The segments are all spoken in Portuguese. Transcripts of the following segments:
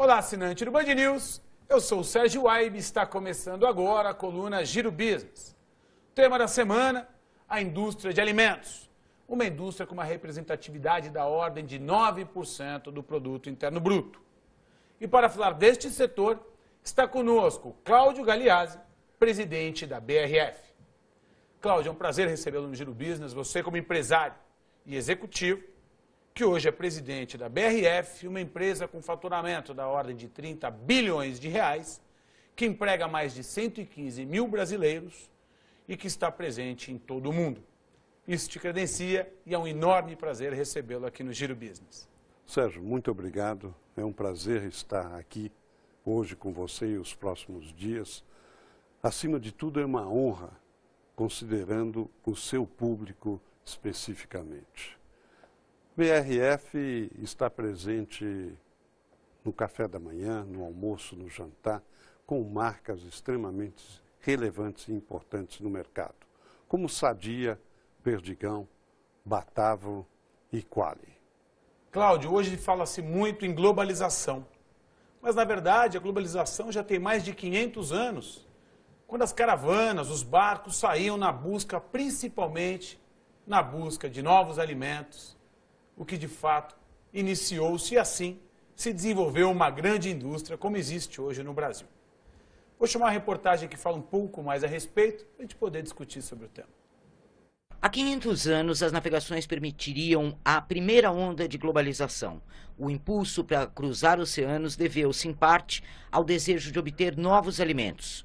Olá, assinante do Band News, eu sou o Sérgio Waibe e está começando agora a coluna Giro Business. Tema da semana, a indústria de alimentos. Uma indústria com uma representatividade da ordem de 9% do produto interno bruto. E para falar deste setor, está conosco Cláudio Galeazzi, presidente da BRF. Cláudio, é um prazer recebê-lo no Giro Business, você como empresário e executivo, que hoje é presidente da BRF, uma empresa com faturamento da ordem de 30 bilhões de reais, que emprega mais de 115 mil brasileiros e que está presente em todo o mundo. Isso te credencia e é um enorme prazer recebê-lo aqui no Giro Business. Sérgio, muito obrigado. É um prazer estar aqui hoje com você e os próximos dias. Acima de tudo, é uma honra, considerando o seu público especificamente. BRF está presente no café da manhã, no almoço, no jantar, com marcas extremamente relevantes e importantes no mercado, como Sadia, Perdigão, Batavo e Qualy. Cláudio, hoje fala-se muito em globalização, mas na verdade a globalização já tem mais de 500 anos, quando as caravanas, os barcos saíam na busca, principalmente na busca de novos alimentos, o que de fato iniciou-se e assim se desenvolveu uma grande indústria como existe hoje no Brasil. Vou chamar uma reportagem que fala um pouco mais a respeito para a gente poder discutir sobre o tema. Há 500 anos, as navegações permitiriam a primeira onda de globalização. O impulso para cruzar oceanos deveu-se, em parte, ao desejo de obter novos alimentos.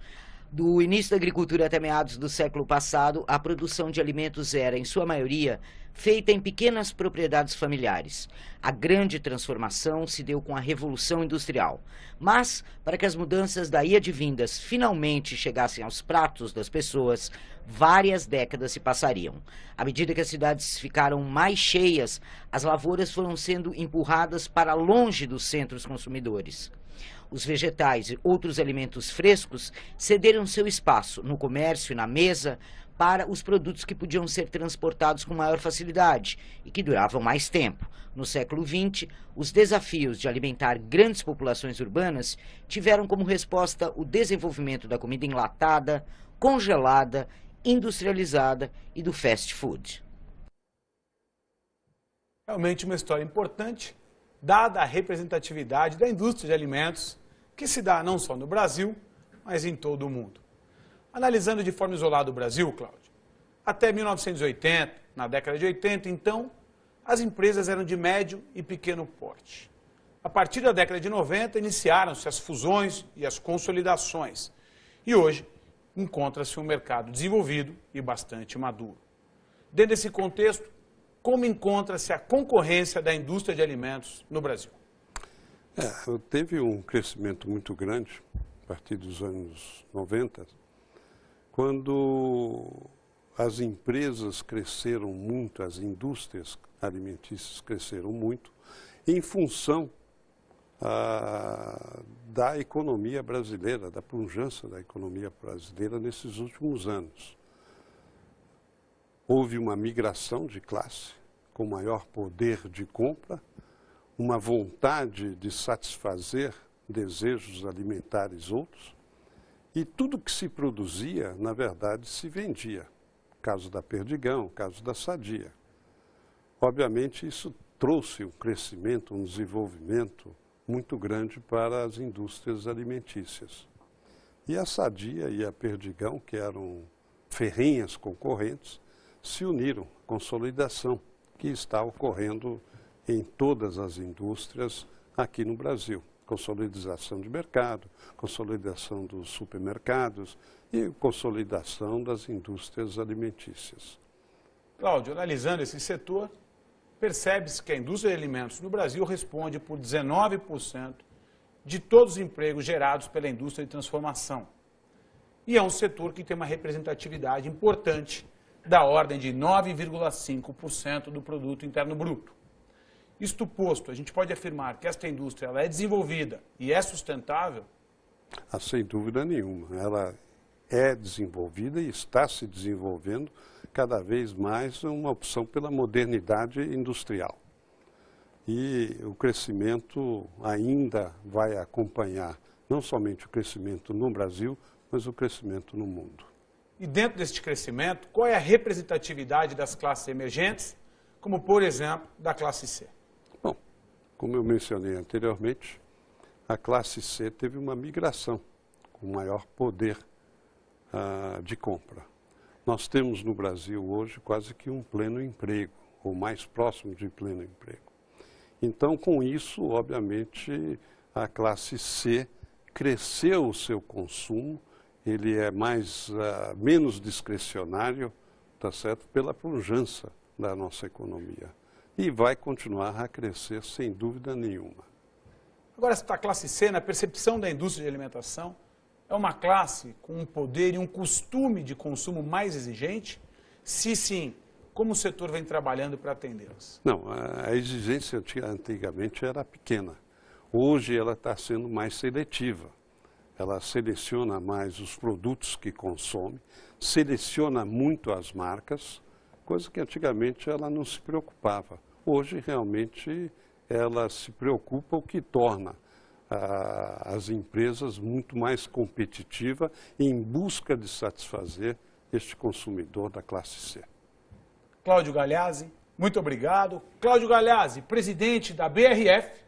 Do início da agricultura até meados do século passado, a produção de alimentos era, em sua maioria, feita em pequenas propriedades familiares. A grande transformação se deu com a Revolução Industrial. Mas, para que as mudanças daí advindas finalmente chegassem aos pratos das pessoas, várias décadas se passariam. À medida que as cidades ficaram mais cheias, as lavouras foram sendo empurradas para longe dos centros consumidores. Os vegetais e outros alimentos frescos cederam seu espaço no comércio e na mesa para os produtos que podiam ser transportados com maior facilidade e que duravam mais tempo. No século XX, os desafios de alimentar grandes populações urbanas tiveram como resposta o desenvolvimento da comida enlatada, congelada, industrializada e do fast food. Realmente uma história importante, dada a representatividade da indústria de alimentos, que se dá não só no Brasil, mas em todo o mundo. Analisando de forma isolada o Brasil, Cláudio, até 1980, na década de 80, então, as empresas eram de médio e pequeno porte. A partir da década de 90, iniciaram-se as fusões e as consolidações. E hoje, encontra-se um mercado desenvolvido e bastante maduro. Dentro desse contexto, como encontra-se a concorrência da indústria de alimentos no Brasil? Teve um crescimento muito grande a partir dos anos 90, quando as empresas cresceram muito, as indústrias alimentícias cresceram muito, em função da economia brasileira, da pujança da economia brasileira nesses últimos anos. Houve uma migração de classe, com maior poder de compra, uma vontade de satisfazer desejos alimentares outros, e tudo que se produzia, na verdade, se vendia. Caso da Perdigão, caso da Sadia. Obviamente, isso trouxe um crescimento, um desenvolvimento muito grande para as indústrias alimentícias. E a Sadia e a Perdigão, que eram ferrenhas concorrentes, se uniram, consolidação, que está ocorrendo em todas as indústrias aqui no Brasil. Consolidação de mercado, consolidação dos supermercados e consolidação das indústrias alimentícias. Cláudio, analisando esse setor, percebe-se que a indústria de alimentos no Brasil responde por 19% de todos os empregos gerados pela indústria de transformação. E é um setor que tem uma representatividade importante da ordem de 9,5% do produto interno bruto. Isto posto, a gente pode afirmar que esta indústria ela é desenvolvida e é sustentável? Sem dúvida nenhuma. Ela é desenvolvida e está se desenvolvendo cada vez mais uma opção pela modernidade industrial. E o crescimento ainda vai acompanhar não somente o crescimento no Brasil, mas o crescimento no mundo. E dentro deste crescimento, qual é a representatividade das classes emergentes, como por exemplo da classe C? Bom, como eu mencionei anteriormente, a classe C teve uma migração com maior poder de compra. Nós temos no Brasil hoje quase que um pleno emprego, ou mais próximo de pleno emprego. Então, com isso, obviamente, a classe C cresceu o seu consumo, ele é menos discricionário, tá certo? Pela pujança da nossa economia. E vai continuar a crescer sem dúvida nenhuma. Agora, a classe C, na percepção da indústria de alimentação, é uma classe com um poder e um costume de consumo mais exigente? Se sim, como o setor vem trabalhando para atendê-las? Não, a exigência antigamente era pequena. Hoje ela está sendo mais seletiva. Ela seleciona mais os produtos que consome, seleciona muito as marcas, coisa que antigamente ela não se preocupava. Hoje realmente ela se preocupa, o que torna as empresas muito mais competitivas em busca de satisfazer este consumidor da classe C. Cláudio Galhazzi, muito obrigado. Cláudio Galhazzi, presidente da BRF,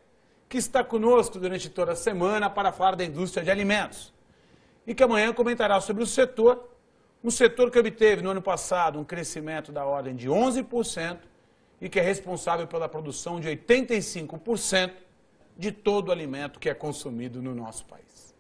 que está conosco durante toda a semana para falar da indústria de alimentos. E que amanhã comentará sobre o setor, um setor que obteve no ano passado um crescimento da ordem de 11% e que é responsável pela produção de 85% de todo o alimento que é consumido no nosso país.